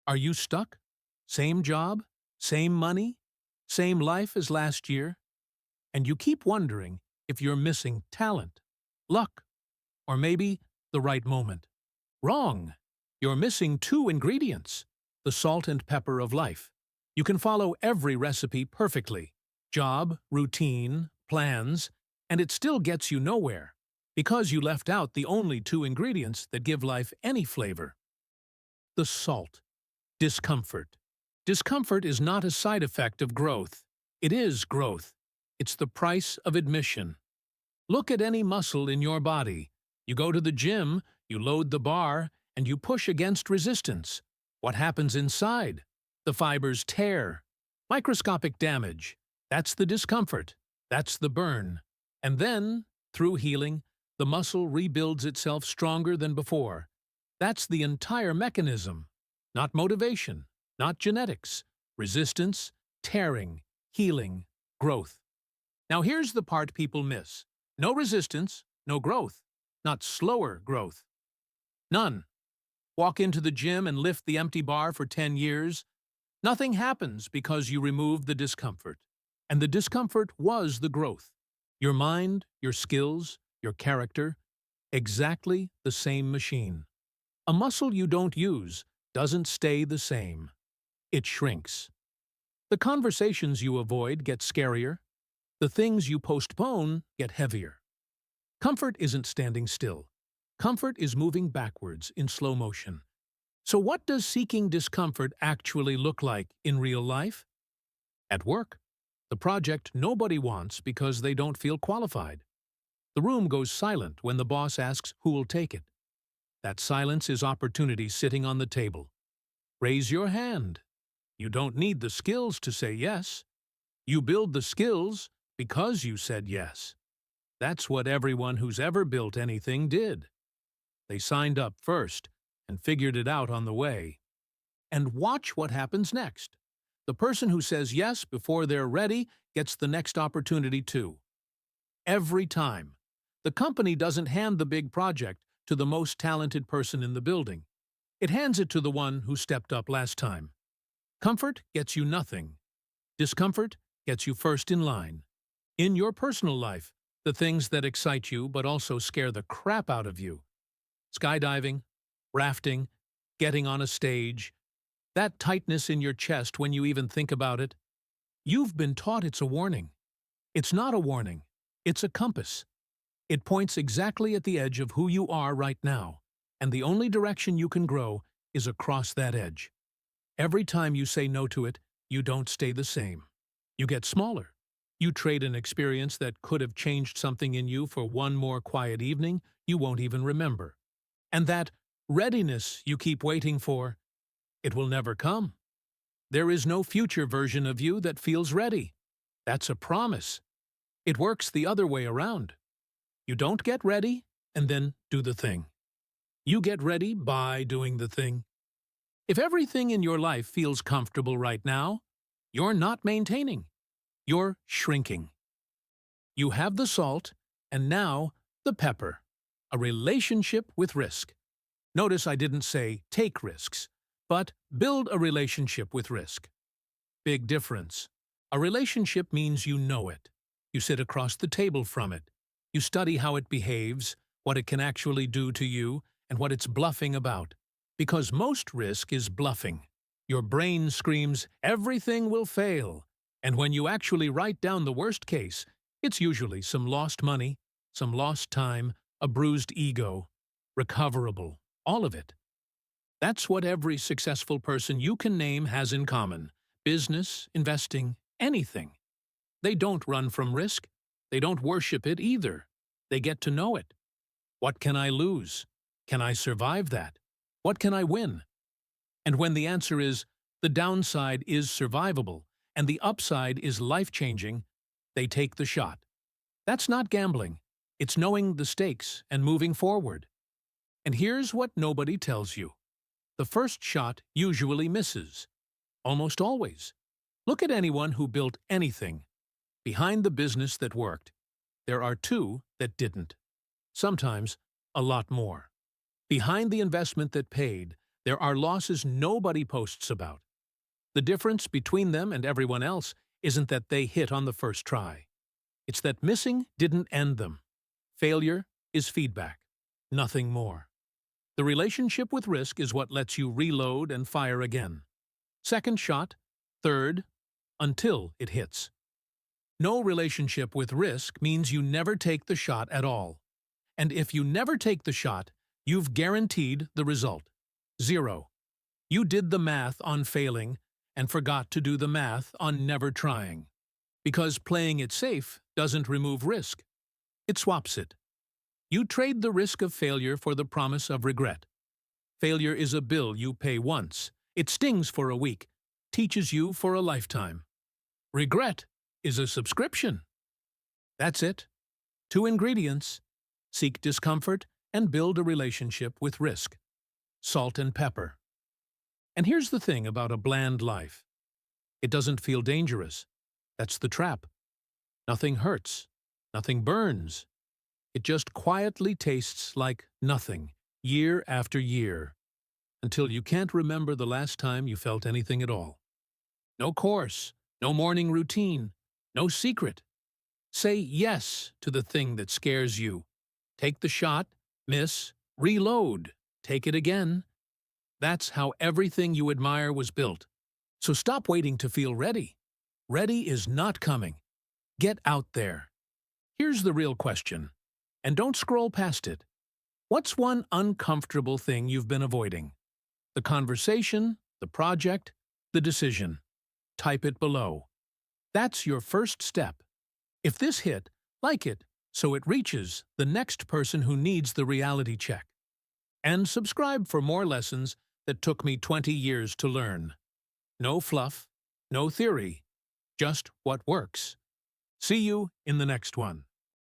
Are you stuck? Same job? Same money? Same life as last year? And you keep wondering if you're missing talent, luck, or maybe the right moment. Wrong! You're missing two ingredients, the salt and pepper of life. You can follow every recipe perfectly, job, routine, plans, and it still gets you nowhere, because you left out the only two ingredients that give life any flavor. The salt. Discomfort. Discomfort is not a side effect of growth. It is growth. It's the price of admission. Look at any muscle in your body. You go to the gym, you load the bar, and you push against resistance. What happens inside? The fibers tear. Microscopic damage. That's the discomfort. That's the burn. And then, through healing, the muscle rebuilds itself stronger than before. That's the entire mechanism. Not motivation, not genetics. Resistance, tearing, healing, growth. Now here's the part people miss. No resistance, no growth. Not slower growth. None. Walk into the gym and lift the empty bar for 10 years. Nothing happens because you removed the discomfort. And the discomfort was the growth. Your mind, your skills, your character, exactly the same machine. A muscle you don't use doesn't stay the same. It shrinks. The conversations you avoid get scarier. The things you postpone get heavier. Comfort isn't standing still. Comfort is moving backwards in slow motion. So what does seeking discomfort actually look like in real life? At work, the project nobody wants because they don't feel qualified. The room goes silent when the boss asks who will take it. That silence is opportunity sitting on the table. Raise your hand. You don't need the skills to say yes. You build the skills because you said yes. That's what everyone who's ever built anything did. They signed up first and figured it out on the way. And watch what happens next. The person who says yes before they're ready gets the next opportunity too. Every time. The company doesn't hand the big project to the most talented person in the building. It hands it to the one who stepped up last time. Comfort gets you nothing. Discomfort gets you first in line. In your personal life, the things that excite you but also scare the crap out of you. Skydiving, rafting, getting on a stage, that tightness in your chest when you even think about it. You've been taught it's a warning. It's not a warning. It's a compass. It points exactly at the edge of who you are right now, and the only direction you can grow is across that edge. Every time you say no to it, you don't stay the same. You get smaller. You trade an experience that could have changed something in you for one more quiet evening you won't even remember. And that readiness you keep waiting for, it will never come. There is no future version of you that feels ready. That's a promise. It works the other way around. You don't get ready and then do the thing. You get ready by doing the thing. If everything in your life feels comfortable right now, you're not maintaining. You're shrinking. You have the salt, and now the pepper. A relationship with risk. Notice I didn't say take risks, but build a relationship with risk. Big difference. A relationship means you know it. You sit across the table from it. You study how it behaves, what it can actually do to you, and what it's bluffing about. Because most risk is bluffing. Your brain screams, everything will fail. And when you actually write down the worst case, it's usually some lost money, some lost time, a bruised ego, recoverable, all of it. That's what every successful person you can name has in common. Business, investing, anything. They don't run from risk. They don't worship it either. They get to know it. What can I lose? Can I survive that? What can I win? And when the answer is, the downside is survivable, and the upside is life-changing, they take the shot. That's not gambling. It's knowing the stakes and moving forward. And here's what nobody tells you. The first shot usually misses. Almost always. Look at anyone who built anything. Behind the business that worked, there are two that didn't. Sometimes, a lot more. Behind the investment that paid, There are losses nobody posts about. The difference between them and everyone else isn't that they hit on the first try. It's that missing didn't end them. Failure is feedback, nothing more. The relationship with risk is what lets you reload and fire again. Second shot, third, until it hits. No relationship with risk means you never take the shot at all. And if you never take the shot, you've guaranteed the result. 0. You did the math on failing and forgot to do the math on never trying. Because playing it safe doesn't remove risk. It swaps it. You trade the risk of failure for the promise of regret. Failure is a bill you pay once. It stings for a week, teaches you for a lifetime. Regret is a subscription. That's it. 2 ingredients. Seek discomfort and build a relationship with risk. Salt and pepper. And here's the thing about a bland life. It doesn't feel dangerous. That's the trap. Nothing hurts. Nothing burns. It just quietly tastes like nothing, year after year, until you can't remember the last time you felt anything at all. No course, no morning routine, no secret. Say yes to the thing that scares you. Take the shot, miss, reload, take it again. That's how everything you admire was built. So stop waiting to feel ready. Ready is not coming. Get out there. Here's the real question. And don't scroll past it. What's one uncomfortable thing you've been avoiding? The conversation, the project, the decision. Type it below. That's your first step. If this hit, like it, so it reaches the next person who needs the reality check. And subscribe for more lessons that took me 20 years to learn. No fluff, no theory, just what works. See you in the next one.